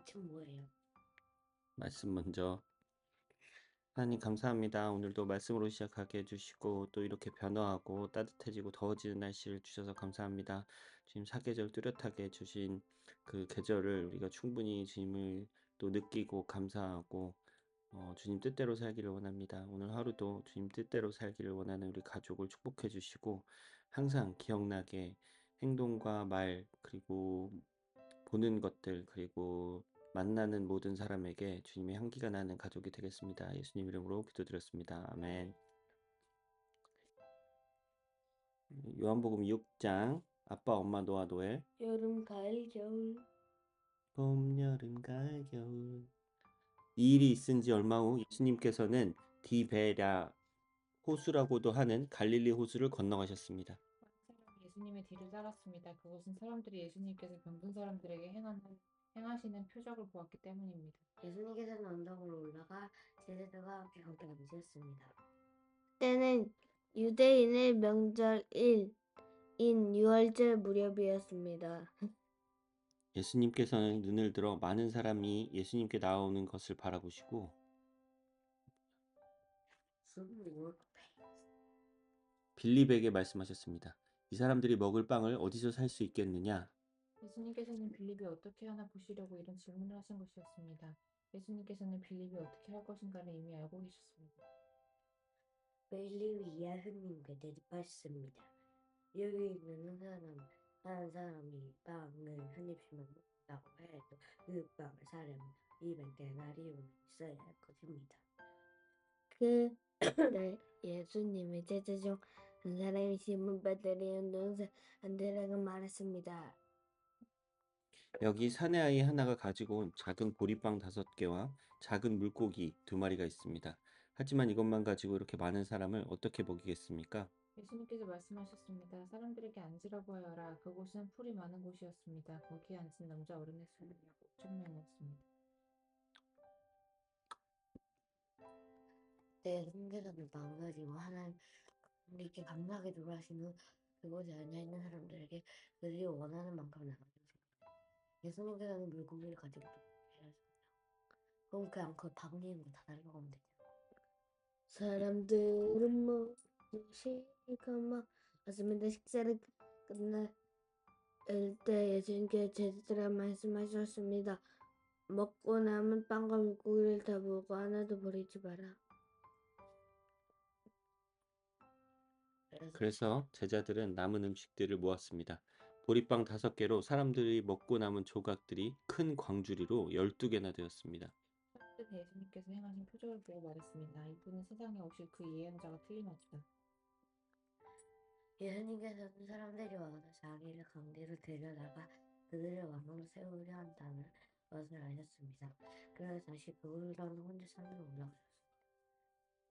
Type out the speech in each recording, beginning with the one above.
끝은 뭐예요? 말씀 먼저. 하나님 감사합니다. 오늘도 말씀으로 시작하게 해주시고 또 이렇게 변화하고 따뜻해지고 더워지는 날씨를 주셔서 감사합니다. 주님 사계절 뚜렷하게 해주신 그 계절을 우리가 충분히 주님을 또 느끼고 감사하고 주님 뜻대로 살기를 원합니다. 오늘 하루도 주님 뜻대로 살기를 원하는 우리 가족을 축복해 주시고 항상 기억나게 행동과 말 그리고 보는 것들 그리고 만나는 모든 사람에게 주님의 향기가 나는 가족이 되겠습니다. 예수님 이름으로 기도드렸습니다. 아멘. 요한복음 6장 아빠, 엄마, 노아, 노엘 여름, 가을, 겨울. 봄, 여름, 가을, 겨울 이 일이 있은 지 얼마 후 예수님께서는 디베랴 호수라고도 하는 갈릴리 호수를 건너가셨습니다. 많은 사람이 예수님의 뒤를 따랐습니다. 그것은 사람들이 예수님께서 병든 사람들에게 행하시는 표적을 보았기 때문입니다. 예수님께서는 언덕으로 올라가 제자들과 함께 거기 앉으셨습니다. 때는 유대인의 명절인 유월절 무렵이었습니다. 예수님께서는 눈을 들어 많은 사람이 예수님께 나오는 것을 바라보시고 빌립에게 말씀하셨습니다. 이 사람들이 먹을 빵을 어디서 살 수 있겠느냐? 예수님께서는 빌립이 어떻게 하나 보시려고 이런 질문을 하신 것이었습니다. 예수님께서는 빌립이 어떻게 할 것인가를 이미 알고 계셨습니다. 빌립이 예수님께 대답하셨습니다. 여기 있는 한 사람이 빵을 한 입씩만 먹는다고 해도 그 빵을 사려면 200데나리온이 있어야 할 것입니다. 그때 예수님의 제자 중 한 사람이 시몬 베드로의 동생 안드레가 말했습니다. 여기 사내아이 하나가 가지고 온 작은 보리빵 5개와 작은 물고기 2마리가 있습니다. 하지만 이것만 가지고 이렇게 많은 사람을 어떻게 먹이겠습니까? 예수님께서 말씀하셨습니다. 사람들에게 앉으라고 하여라. 그곳은 풀이 많은 곳이었습니다. 거기에 앉은 남자 어른의 수는 약 5천 명이었습니다. 예수님께서는 마음 가지고 하나님께 감사하게 돌아가신 후 그곳에 앉아있는 사람들에게 그들이 원하는 만큼 나눠주셨습니다. 예수님께서는 물고기를 가지고 돌아가셨습니다. 그럼 그냥 그 방울이는 다 날라가면 되죠. 사람들은 모두 시커먼 맞습니다. 식사를 끝날 때 예수님께서 제자들에게 말씀하셨습니다. 먹고 남은 빵과 물고기를 다 먹고 하나도 버리지 마라. 그래서 제자들은 남은 음식들을 모았습니다. 보리빵 5개로 사람들이 먹고 남은 조각들이 큰 광주리로 12개나 되었습니다. 사람들은 예수님께서 행하신 표적을 보고 말했습니다. 이분은 세상에 오실 그 예언자가 틀림없다. 예수님께서는 사람들이 와서 자기를 가운데로 데려다가 그들을 왕으로 세우려 한다는 것을 아셨습니다. 그래서 다시 그들과는 혼자 산으로 올라가셨습니다.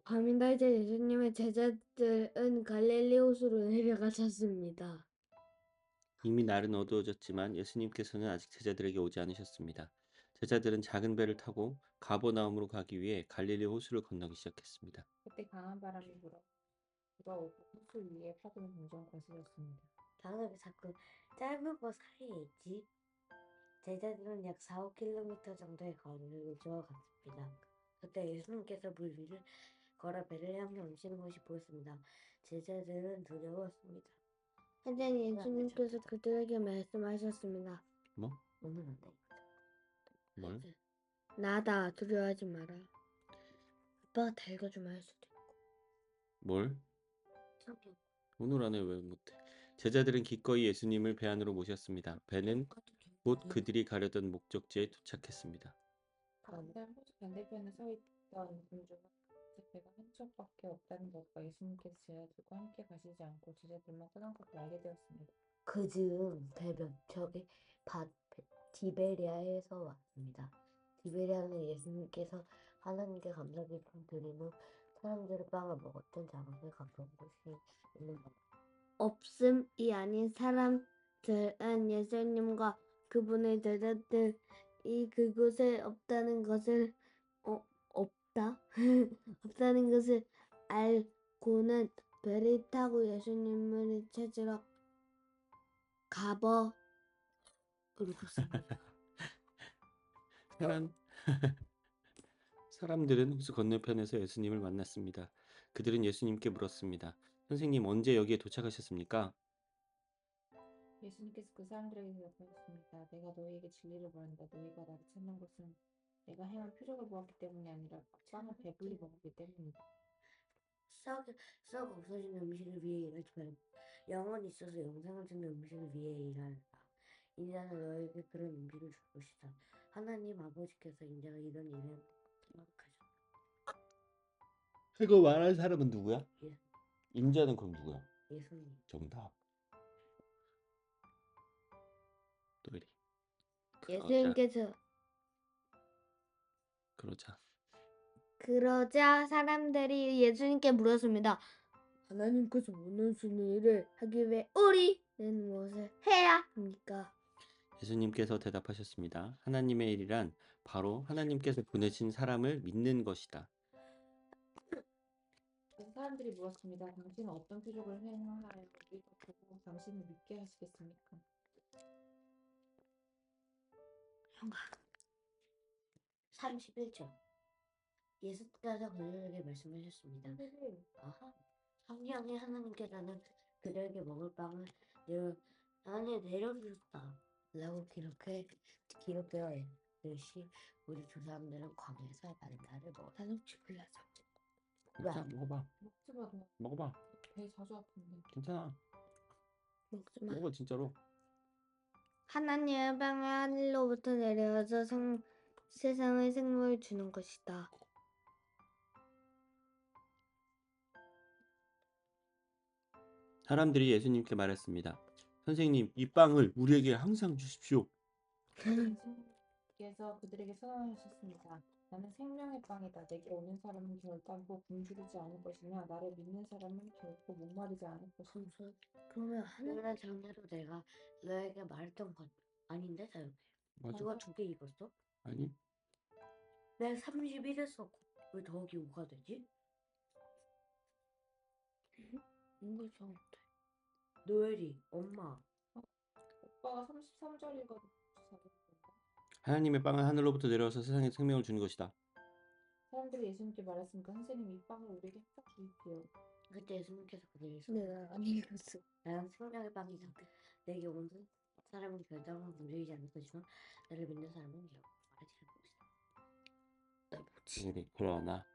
밤이 날자 예수님의 제자들은 갈릴리 호수로 내려가셨습니다. 이미 날은 어두워졌지만 예수님께서는 아직 제자들에게 오지 않으셨습니다. 제자들은 작은 배를 타고 가버나움으로 가기 위해 갈릴리 호수를 건너기 시작했습니다. 그때 강한 바람이 불어 비가 오고 호수 위에 파도는 점점 거세졌습니다. 다음에 자꾸 짧은 거 사이에 있지. 제자들은 약 4, 5km 정도의 거리를 저어갔습니다. 그때 예수님께서 물 위를 걸어 배를 향해 오시는 것이 보였습니다. 제자들은 두려웠습니다. 하지만 예수님께서 그들에게 말씀하셨습니다. 뭐? 오늘 안 돼. 뭘? 나다, 두려워하지 마라. 아빠가 다 읽어주면 할 수도 있고. 뭘? 성경. 오늘 안에 왜 못해? 제자들은 기꺼이 예수님을 배 안으로 모셨습니다. 배는 곧 그들이 가려던 목적지에 도착했습니다. 그런데 호수 반대편에 서 있던 군중은 그 배가 한 척밖에 없다는 것과 예수님께서 제자들과 함께 가시지 않고 제자들만 떠난 것을 알게 되었습니다. 그즈음 배변척이 디베리아에서 왔습니다. 디베리아는 예수님께서 하나님께 감사기품 드린 후 사람들의 빵을 먹었던 작은 가까운 곳이 있는 것. 없음이 아닌 사람들은 예수님과 그분의 제자들이 그곳에 없다는 것을 없다 없다는 것을 알고는 배를 타고 예수님을 찾으러 가버로 갔습니다. 사람, 사람들은 호수 건너편에서 예수님을 만났습니다. 그들은 예수님께 물었습니다. 선생님, 언제 여기에 도착하셨습니까? 예수님께서 그 사람들에게 대답하셨습니다. 내가 너희에게 진리를 말한다. 너희가 나를 찾는 것은 내가 행한 표적을 보았기 때문이 아니라 빵을 배불리 먹었기 때문이다. 썩 없어지는 음식을 위해 일하지 말고 영원히 있어서 영생을 주는 음식을 위해 일하라. 이제 나는 너에게 그런 음식을 줄 것이다. 하나님 아버지께서 인자가 이런 일을 생각하셨다. 이거 말하는 사람은 누구야? 예, 임자는 그럼 누구야? 예수님. 정답. 또이리. 예수님께서 그러자. 그러자 사람들이 예수님께 물었습니다. 하나님께서 원하시는 일을 하기 위해 우리는 무엇을 해야 합니까? 예수님께서 대답하셨습니다. 하나님의 일이란 바로 하나님께서 보내신 사람을 믿는 것이다. 그래서 사람들이 물었습니다. 당신은 어떤 표적을 행하여 우리가 보고 당신을 믿게 하시겠습니까? 31절. 예수께서 그들에게 말씀하셨습니다. 아하, 성령의 하나님께서는 그들에게 먹을 빵을 안에 내려주셨다. 라고 기록되어 있듯이 우리 조상들은 광야에서 만나를 먹었다. 나는 몰라서 자, 먹어봐. 먹지 마, 너. 먹어봐. 배 자주 아픈데. 괜찮아. 먹지 마. 먹어 진짜로. 하나님의 빵을 하늘로부터 내려와서 세상의 생명을 주는 것이다. 사람들이 예수님께 말했습니다. 선생님, 이 빵을 우리에게 항상 주십시오. 예수님께서 그들에게 선언하셨습니다. 나는 생명의 빵이다. 내게 오는 사람은 결단코 굶주리지 않을 것이며 나를 믿는 사람은 결코 목마르지 않을 것이다. 그러면 오늘 전에도 내가 너에게 말했던 것 아닌데 사용해. 맞아. 누가 2개 입었어? 아니? 내가 31에서 왜 더하기 5가 되지? 이거 좀 노엘이 엄마. 오빠가 33절이거든. 하나님의 빵은 하늘로부터 내려와서 세상에 생명을 주는 것이다. 사람들이 예수님께 말했으니까 선생님 이 빵을 우리에게 항상 주십시오. 그때 예수님께서 그들에게 내가 안 읽었어. 나는 생명의 빵이다. 내게 오는 사람은 결단을 굶주리지 않을 것이며 나를 믿는 사람은 결코 말하지 않을 것이다. 나 뭐지?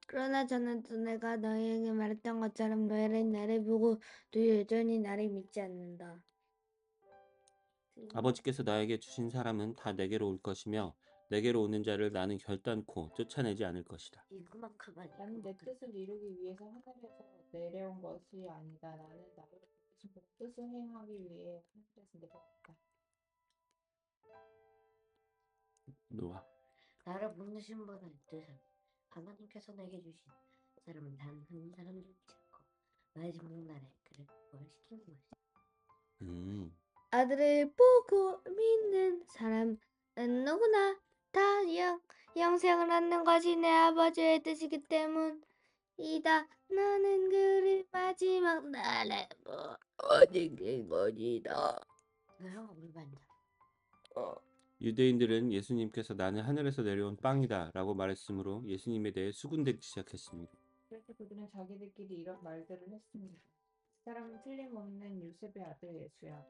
그러나 전에도 내가 너희에게 말했던 것처럼 너희는 나를 보고 또 여전히 나를 믿지 않는다. 아버지께서 나에게 주신 사람은 다 내게로 올 것이며 내게로 오는 자를 나는 결단코 쫓아내지 않을 것이다. 이그만큼만. 나는 내 뜻을 이루기 위해서 하늘에서 내려온 것이 아니다. 나는 나를 보내신 분의 뜻을 행하기 위해 하늘에서 내려왔다. 노아. 나를 보내신 분의 뜻은 하나님께서 내게 주신 사람은 단 한 사람도 있지 않고 마지막 날에 그를 부활시키는 것이다. 아들을 보고 믿는 사람은 누구나 다 영생을 얻는 것이 내 아버지의 뜻이기 때문이다. 나는 그를 마지막 날에 얻는 것이다. 너형 우리 반장. 유대인들은 예수님께서 나는 하늘에서 내려온 빵이다 라고 말했으므로 예수님에 대해 수군대기 시작했습니다. 그래서 그들은 자기들끼리 이런 말들을 했습니다. 그 사람은 틀림없는 요셉의 아들 예수야.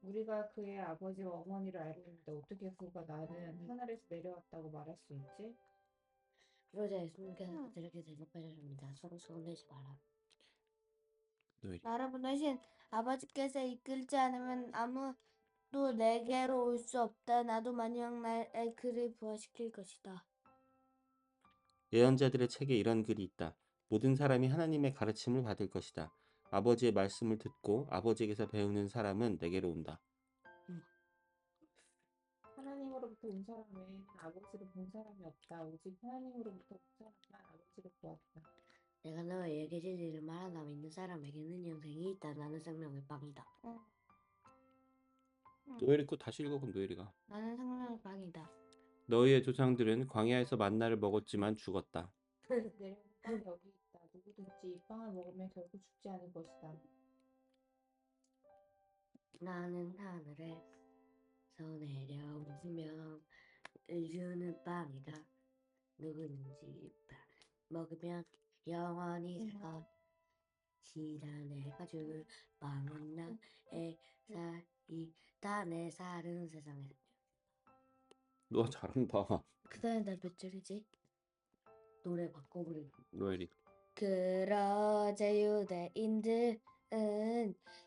우리가 그의 아버지와 어머니를 알고 있는데 어떻게 그가 나는 하늘에서 내려왔다고 말할 수 있지? 그러자 예수님께서 그들에게 대답하셨습니다. 서로 서운하지 마라. 나를 보내신 아버지께서 이끌지 않으면 아무도 내게로 올 수 없다. 나도 마지막 날에 그를 부활시킬 것이다. 예언자들의 책에 이런 글이 있다. 모든 사람이 하나님의 가르침을 받을 것이다. 아버지의 말씀을 듣고 아버지에게서 배우는 사람은 내게로 온다. 하나님으로부터 온 사람 외에는 아버지를 본 사람이 없다. 오직 하나님으로부터 온 사람만 아버지를 보았다. 내가 너에게 진리를 말하나 믿는 사람에게는 영생이 있다. 나는 생명의 빵이다. 노엘이 거 다시 읽어 그럼 노엘이가. 나는 생명의 빵이다. 너희의 조상들은 광야에서 만나를 먹었지만 죽었다. 내려온 빵이 여기 있다. 누구든지 이 빵을 먹으면 결코 죽지 않을 것이다. 나는 하늘에서 내려오며 주는 빵이다. 누구든지 먹으면 영원히 살아. 지난해가 줄 빵은 나의 살이다. 내 살은 세상에. 너 잘한다. 그다음에 나 몇 줄이지? 노래 바꿔 부르기. 노엘이. 그러자 유대인들은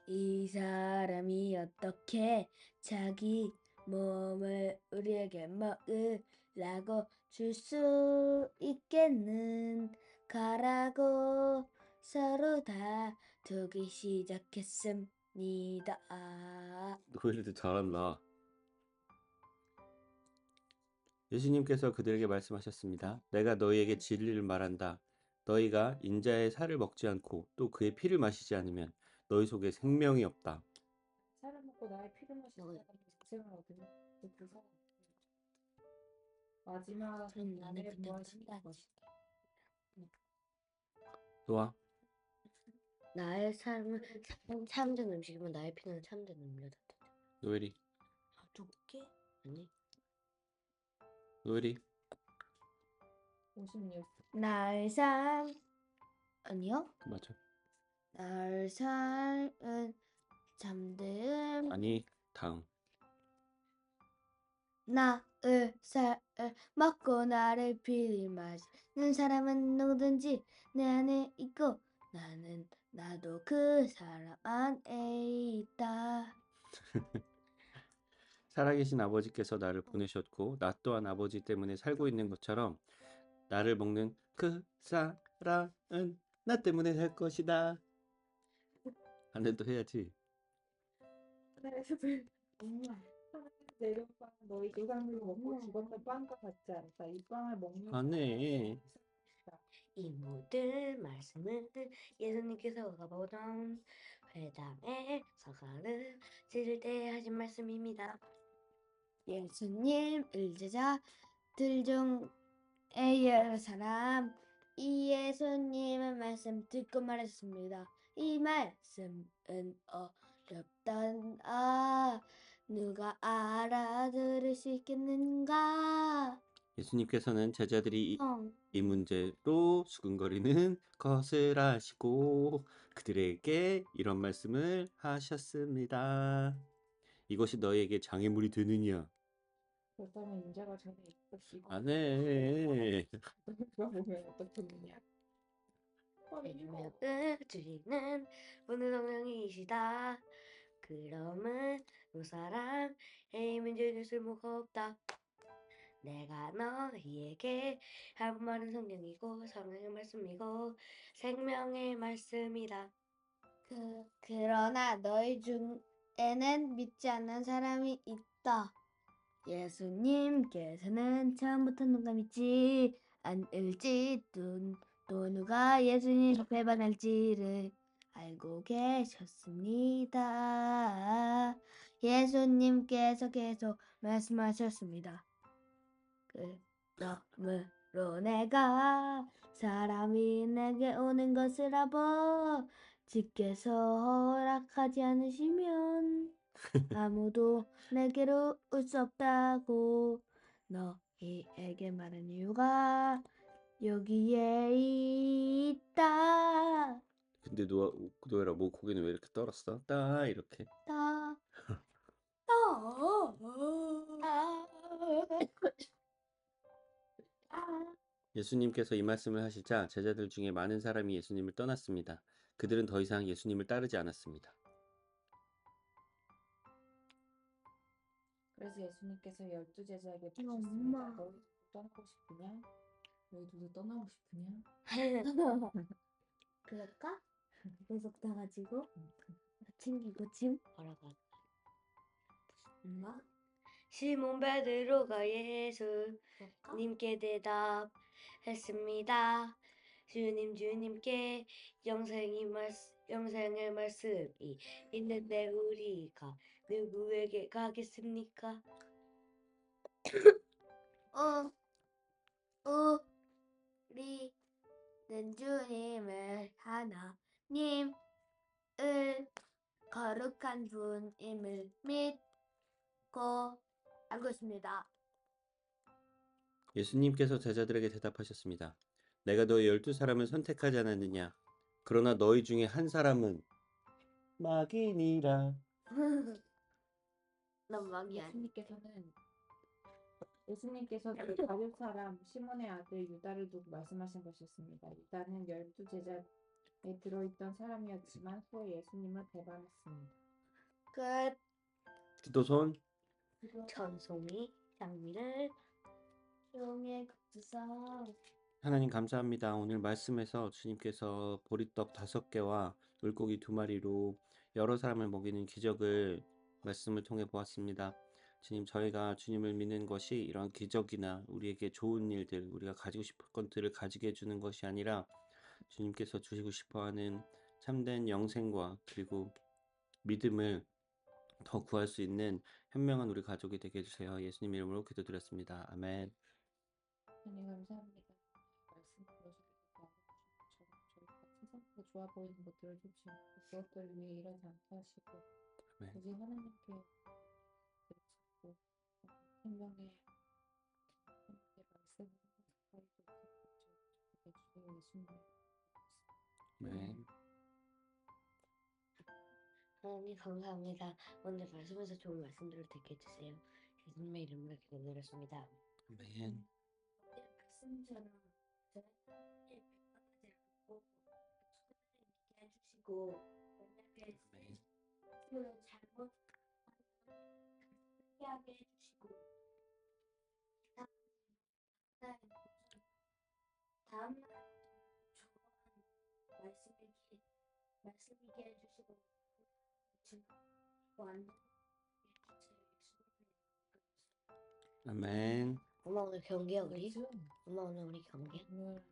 이 사람이 어떻게 자기 몸을 우리에게 먹으라고 줄 수 있겠는가라고 서로 다투기 시작했습니다. 노엘이도 잘한다. 예수님께서 그들에게 말씀하셨습니다. 내가 너희에게 진리를 말한다. 너희가 인자의 살을 먹지 않고 또 그의 피를 마시지 않으면 너희 속에 생명이 없다. 살을 먹고 나의 피를 마시는 너가- 사람은 영생을 얻으며 그 사람 마지막 그럼 나는 날에 그냥 부활시킬 산다. 것이다. 또한 나의 삶은 참된 음식이면 나의 피는 참된 음료다. 노엘이. 어떻게? 아니. 노엘이. 56. 나의 삶 아니요? 맞아. 나의 삶은 잠든 아니 다음. 나의 살 먹고 나를 피를 마시는 사람은 누구든지 내 안에 있고 나도 그 사람 안에 있다. 살아계신 아버지께서 나를 보내셨고 나 또한 아버지 때문에 살고 있는 것처럼 나를 먹는 그 사람은 나 때문에 살 것이다. 안에도 해야지. 하늘에서 내려온 빵은 너희 조상들로 먹고 죽었던 빵과 같지 않다. 이 빵을 먹는 안해. 이 모든 말씀은 예수님께서 가보던 회당에 서가를 지를 때 하신 말씀입니다. 예수님 일제자들 중에 여러 사람 이 예수님의 말씀 듣고 말했습니다. 이 말씀은 어렵다. 누가 알아들을 수 있겠는가? 예수님께서는 제자들이 형, 이 문제로 수근거리는 것을 아시고 그들에게 이런 말씀을 하셨습니다. 이것이 너희에게 장애물이 되느냐? 그렇다면 인자가 전에 있었시고 안해. 너희가 보면 어떻겠느냐? 생명을 주시는 오늘 성령이시다. 그러면 두 사람의 힘은 전혀 쓸모가 없다. 내가 너희에게 한 말은 성령이고 성령의 말씀이고 생명의 말씀이다. 그러나 너희 중에는 믿지 않는 사람이 있다. 예수님께서는 처음부터 누가 믿지 않을지 또 누가 예수님을 배반할지를 알고 계셨습니다. 예수님께서 계속 말씀하셨습니다. 그러므로 내가 사람이 내게 오는 것을 아버지께서 허락하지 않으시면 아무도 내게로 올 수 없다고 너희에게 말한 이유가 여기에 있다. 근데 노엘아 뭐 고개는 왜 이렇게 떨었어? 따 이렇게. 다. 예수님께서 이 말씀을 하시자 제자들 중에 많은 사람이 예수님을 떠났습니다. 그들은 더 이상 예수님을 따르지 않았습니다. 그래서 예수님께서 12제자에게 엄마. 묻으셨습니다. 너희도 떠나고 싶으냐? 너희도 떠나고 싶으냐? 그럴까? 계속 따가지고 챙기고 짐 뭐라고 하나? 엄마 시몬 베드로가 그럴까? 예수님께 대답했습니다. 주님께 영생의 말씀이 있는데 우리가 누구에게 가겠습니까? 우리는 주님을 하나님을 거룩한 분임을 믿고 알고 있습니다. 예수님께서 제자들에게 대답하셨습니다. 내가 너희 12사람을 선택하지 않았느냐? 그러나 너희 중에 한 사람은 마귀니라. 난 막이 아니야. 예수님께서 그 가룟 사람 시몬의 아들 유다를 두고 말씀하신 것이었습니다. 유다는 12제자에 들어있던 사람이었지만 후에 예수님을 배반했습니다. 끝. 기도손. 전송이 장미를 종의 급주성. 하나님 감사합니다. 오늘 말씀에서 주님께서 보리떡 5개와 물고기 2마리로 여러 사람을 먹이는 기적을 말씀을 통해 보았습니다. 주님, 저희가 주님을 믿는 것이 이런 기적이나 우리에게 좋은 일들, 우리가 가지고 싶은 것들을 가지게 해주는 것이 아니라 주님께서 주시고 싶어하는 참된 영생과 그리고 믿음을 더 구할 수 있는 현명한 우리 가족이 되게 해주세요. 예수님 이름으로 기도드렸습니다. 아멘. 하나님 감사합니다. 말씀 들어주시고 저희가 세상보다 좋아 보이는 것들을 쫓지 않고 그것들을 위해 일하지 않게 하시고 아멘. 오직 하나님께 외치고 생명의 말씀을 가까이 두고 주의 예수님 아멘. 하나님 감사합니다. 오늘 말씀에서 좋은 말씀들을 듣게 해주세요. 예수님의 이름으로 기도드렸습니다. 아멘. 말씀처럼 저희의 비판하지 않고 손을 있게 해주시고 만약에 아멘. 그 잘못하면 회개하게 해주시고 다음 날 좋은 말씀이게 해주시고 완전 아멘. 엄마 오늘 경기야 우리? 그렇죠? 엄마 오늘 우리 경기야? 오늘